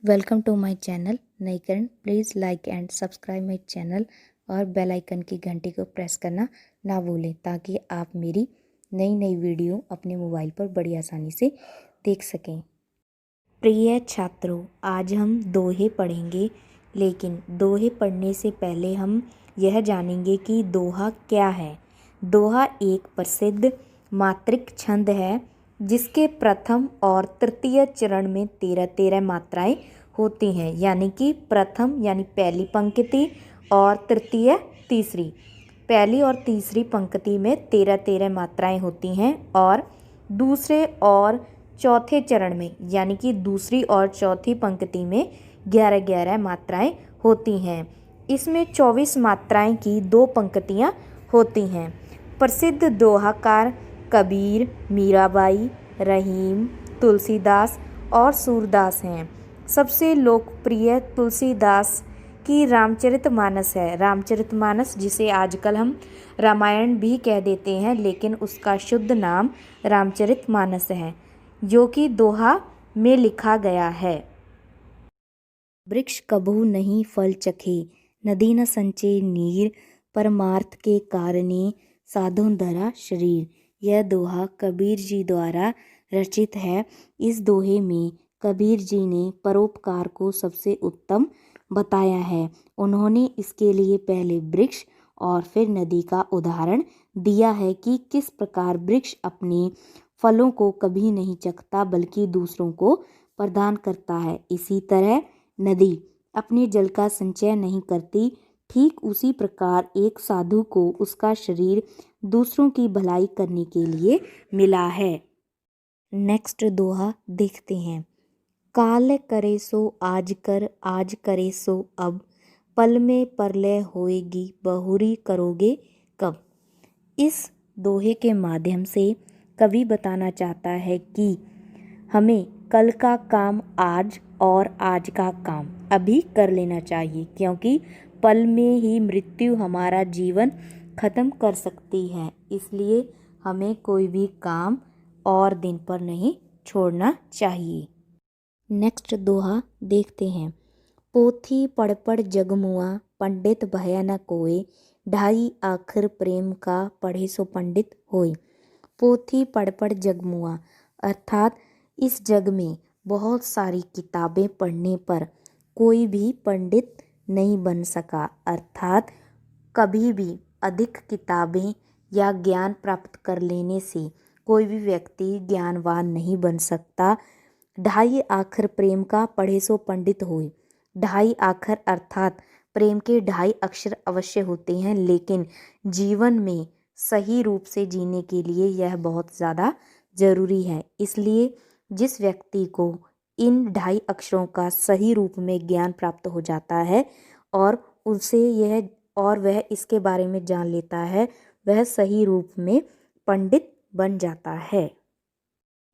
Welcome to my channel नईकरण। Please like and subscribe my channel और bell icon की घंटी को प्रेस करना ना भूलें ताकि आप मेरी नई नई वीडियो अपने मोबाइल पर बड़ी आसानी से देख सकें। प्रिय छात्रों, आज हम दोहे पढ़ेंगे, लेकिन दोहे पढ़ने से पहले हम यह जानेंगे कि दोहा क्या है। दोहा एक प्रसिद्ध मात्रिक छंद है जिसके प्रथम और तृतीय चरण में 13-13 मात्राएं होती हैं, यानी कि प्रथम यानी पहली पंक्ति और तृतीय तीसरी। पहली और तीसरी पंक्ति में 13-13 मात्राएं होती हैं और दूसरे और चौथे चरण में यानी कि दूसरी और चौथी पंक्ति में 11-11 मात्राएं होती हैं। इसमें 24 मात्राएं की 2 पंक्तियां होती हैं। प्रसिद्ध दोहाकार कबीर, मीराबाई, रहीम, तुलसीदास और सूरदास हैं। सबसे लोकप्रिय तुलसीदास की रामचरितमानस है। रामचरितमानस जिसे आजकल हम रामायण भी कह देते हैं, लेकिन उसका शुद्ध नाम रामचरितमानस है, जो कि दोहा में लिखा गया है। वृक्ष कबहु नहीं फल चखे, नदी न संचे नीर, परमार्थ के कारणे साधु धरा शरीर। यह दोहा कबीर जी द्वारा रचित है। इस दोहे में कबीर जी ने परोपकार को सबसे उत्तम बताया है। उन्होंने इसके लिए पहले वृक्ष और फिर नदी का उदाहरण दिया है कि किस प्रकार वृक्ष अपने फलों को कभी नहीं चखता बल्कि दूसरों को प्रदान करता है। इसी तरह नदी अपने जल का संचय नहीं करती। ठीक उसी प्रकार एक साधु को उसका शरीर दूसरों की भलाई करने के लिए मिला है। नेक्स्ट दोहा देखते हैं। काल करे सो आज कर, आज करे सो अब, पल में प्रलय होएगी, बहुरी करोगे कब। इस दोहे के माध्यम से कवि बताना चाहता है कि हमें कल का काम आज और आज का काम अभी कर लेना चाहिए, क्योंकि पल में ही मृत्यु हमारा जीवन खत्म कर सकती है। इसलिए हमें कोई भी काम और दिन पर नहीं छोड़ना चाहिए। नेक्स्ट दोहा देखते हैं। पोथी पढ़ पढ़ जगमुआ, पंडित भया न कोय, ढाई आखिर प्रेम का, पढ़े सो पंडित होय। पोथी पढ़ पढ़ जगमुआ अर्थात इस जग में बहुत सारी किताबें पढ़ने पर कोई भी पंडित नहीं बन सका, अर्थात कभी भी अधिक किताबें या ज्ञान प्राप्त कर लेने से कोई भी व्यक्ति ज्ञानवान नहीं बन सकता। ढाई आखर प्रेम का, पढ़े सो पंडित होए। ढाई आखर अर्थात प्रेम के 2.5 अक्षर अवश्य होते हैं, लेकिन जीवन में सही रूप से जीने के लिए यह बहुत ज़्यादा ज़रूरी है। इसलिए जिस व्यक्ति को इन 2.5 अक्षरों का सही रूप में ज्ञान प्राप्त हो जाता है और वह इसके बारे में जान लेता है, वह सही रूप में पंडित बन जाता है।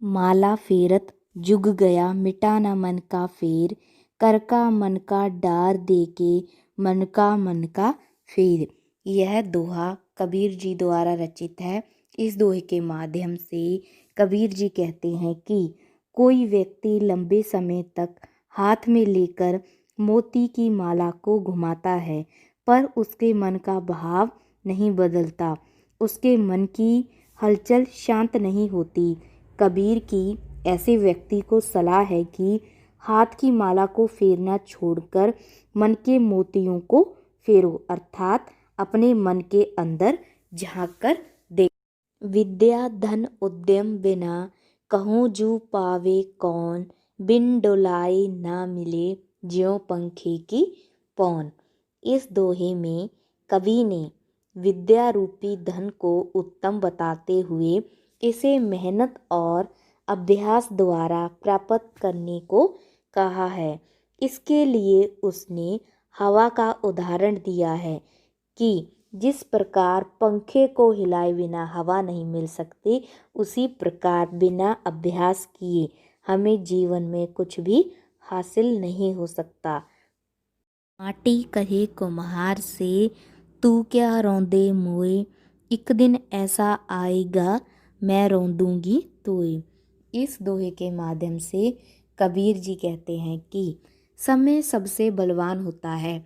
माला फेरत जुग गया, मिटा न मन का फेर, कर का मन का डार दे के, मन का फेर। यह दोहा कबीर जी द्वारा रचित है। इस दोहे के माध्यम से कबीर जी कहते हैं कि कोई व्यक्ति लंबे समय तक हाथ में लेकर मोती की माला को घुमाता है, पर उसके मन का भाव नहीं बदलता, उसके मन की हलचल शांत नहीं होती। कबीर की ऐसे व्यक्ति को सलाह है कि हाथ की माला को फेरना छोड़कर मन के मोतियों को फेरो, अर्थात अपने मन के अंदर झांक कर देख। विद्या धन उद्यम बिना, कहूँ जू पावे कौन, बिन डोलाए ना मिले, ज्यों पंखे की पौन। इस दोहे में कवि ने विद्या रूपी धन को उत्तम बताते हुए इसे मेहनत और अभ्यास द्वारा प्राप्त करने को कहा है। इसके लिए उसने हवा का उदाहरण दिया है कि जिस प्रकार पंखे को हिलाए बिना हवा नहीं मिल सकती, उसी प्रकार बिना अभ्यास किए हमें जीवन में कुछ भी हासिल नहीं हो सकता। माटी कहे कुम्हार से, तू क्या रौंदे मोए, एक दिन ऐसा आएगा मैं रौंदूंगी तोए। इस दोहे के माध्यम से कबीर जी कहते हैं कि समय सबसे बलवान होता है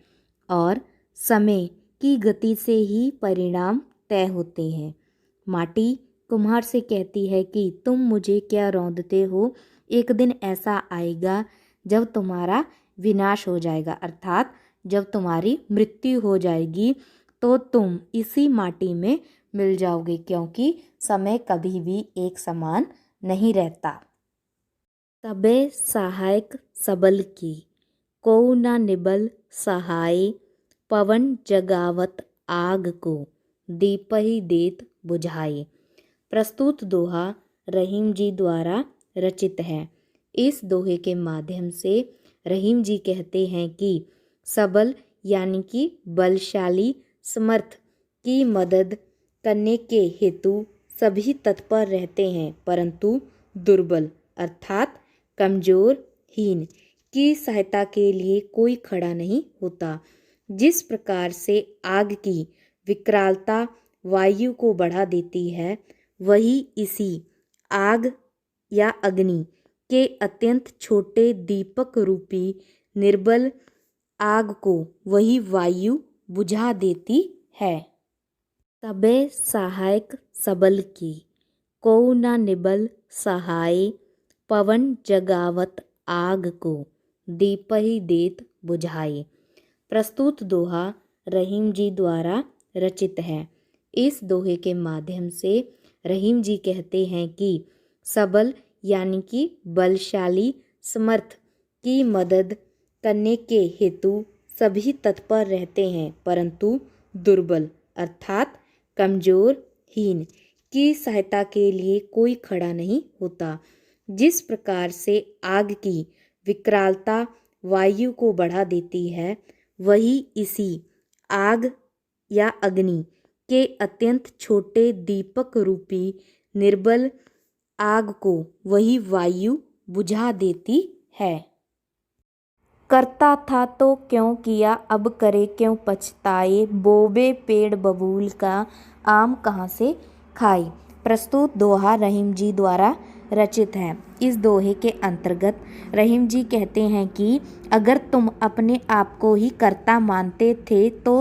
और समय की गति से ही परिणाम तय होते हैं। माटी कुम्हार से कहती है कि तुम मुझे क्या रौंदते हो, एक दिन ऐसा आएगा जब तुम्हारा विनाश हो जाएगा, अर्थात जब तुम्हारी मृत्यु हो जाएगी तो तुम इसी माटी में मिल जाओगे, क्योंकि समय कभी भी एक समान नहीं रहता। सबे सहायक सबल की, को न निबल सहाय, पवन जगावत आग को, दीपहि देत बुझाए। प्रस्तुत दोहा रहीम जी द्वारा रचित है। इस दोहे के माध्यम से रहीम जी कहते हैं कि सबल यानी कि बलशाली समर्थ की मदद करने के हेतु सभी तत्पर रहते हैं, परंतु दुर्बल अर्थात कमजोर हीन की सहायता के लिए कोई खड़ा नहीं होता। जिस प्रकार से आग की विकरालता वायु को बढ़ा देती है, वही इसी आग या अग्नि के अत्यंत छोटे दीपक रूपी निर्बल आग को वही वायु बुझा देती है। सबे सहायक सबल की, को न निबल सहाय, पवन जगावत आग को, दीपहि देत बुझाए। प्रस्तुत दोहा रहीम जी द्वारा रचित है। इस दोहे के माध्यम से रहीम जी कहते हैं कि सबल यानी कि बलशाली समर्थ की मदद करने के हेतु सभी तत्पर रहते हैं, परंतु दुर्बल अर्थात कमजोर हीन की सहायता के लिए कोई खड़ा नहीं होता। जिस प्रकार से आग की विकरालता वायु को बढ़ा देती है, वही इसी आग या अग्नि के अत्यंत छोटे दीपक रूपी निर्बल आग को वही वायु बुझा देती है। करता था तो क्यों किया, अब करे क्यों पछताए, बोबे पेड़ बबूल का, आम कहाँ से खाए। प्रस्तुत दोहा रहीम जी द्वारा रचित है। इस दोहे के अंतर्गत रहीम जी कहते हैं कि अगर तुम अपने आप को ही कर्ता मानते थे तो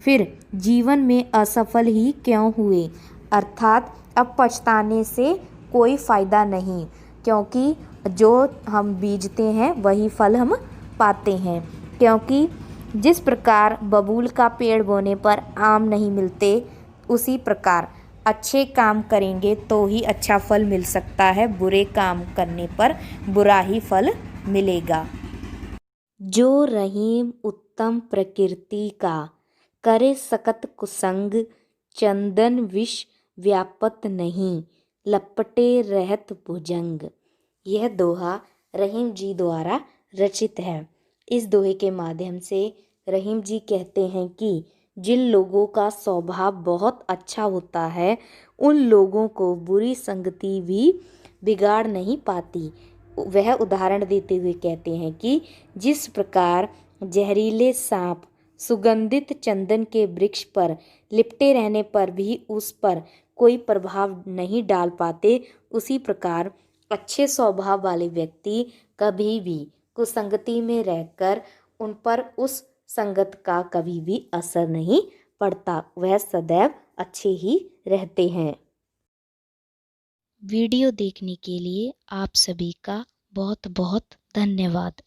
फिर जीवन में असफल ही क्यों हुए, अर्थात अब पछताने से कोई फ़ायदा नहीं, क्योंकि जो हम बीजते हैं वही फल हम पाते हैं। क्योंकि जिस प्रकार बबूल का पेड़ बोने पर आम नहीं मिलते, उसी प्रकार अच्छे काम करेंगे तो ही अच्छा फल मिल सकता है, बुरे काम करने पर बुरा ही फल मिलेगा। जो रहीम उत्तम प्रकृति का, करे सकत कुसंग, चंदन विष व्यापत नहीं, लपटे रहत भुजंग। यह दोहा रहीम जी द्वारा रचित है। इस दोहे के माध्यम से रहीम जी कहते हैं कि जिन लोगों का स्वभाव बहुत अच्छा होता है, उन लोगों को बुरी संगति भी बिगाड़ नहीं पाती। वह उदाहरण देते हुए कहते हैं कि जिस प्रकार जहरीले सांप सुगंधित चंदन के वृक्ष पर लिपटे रहने पर भी उस पर कोई प्रभाव नहीं डाल पाते, उसी प्रकार अच्छे स्वभाव वाले व्यक्ति कभी भी कुसंगति में रहकर उन पर उस संगत का कभी भी असर नहीं पड़ता, वह सदैव अच्छे ही रहते हैं। वीडियो देखने के लिए आप सभी का बहुत बहुत धन्यवाद।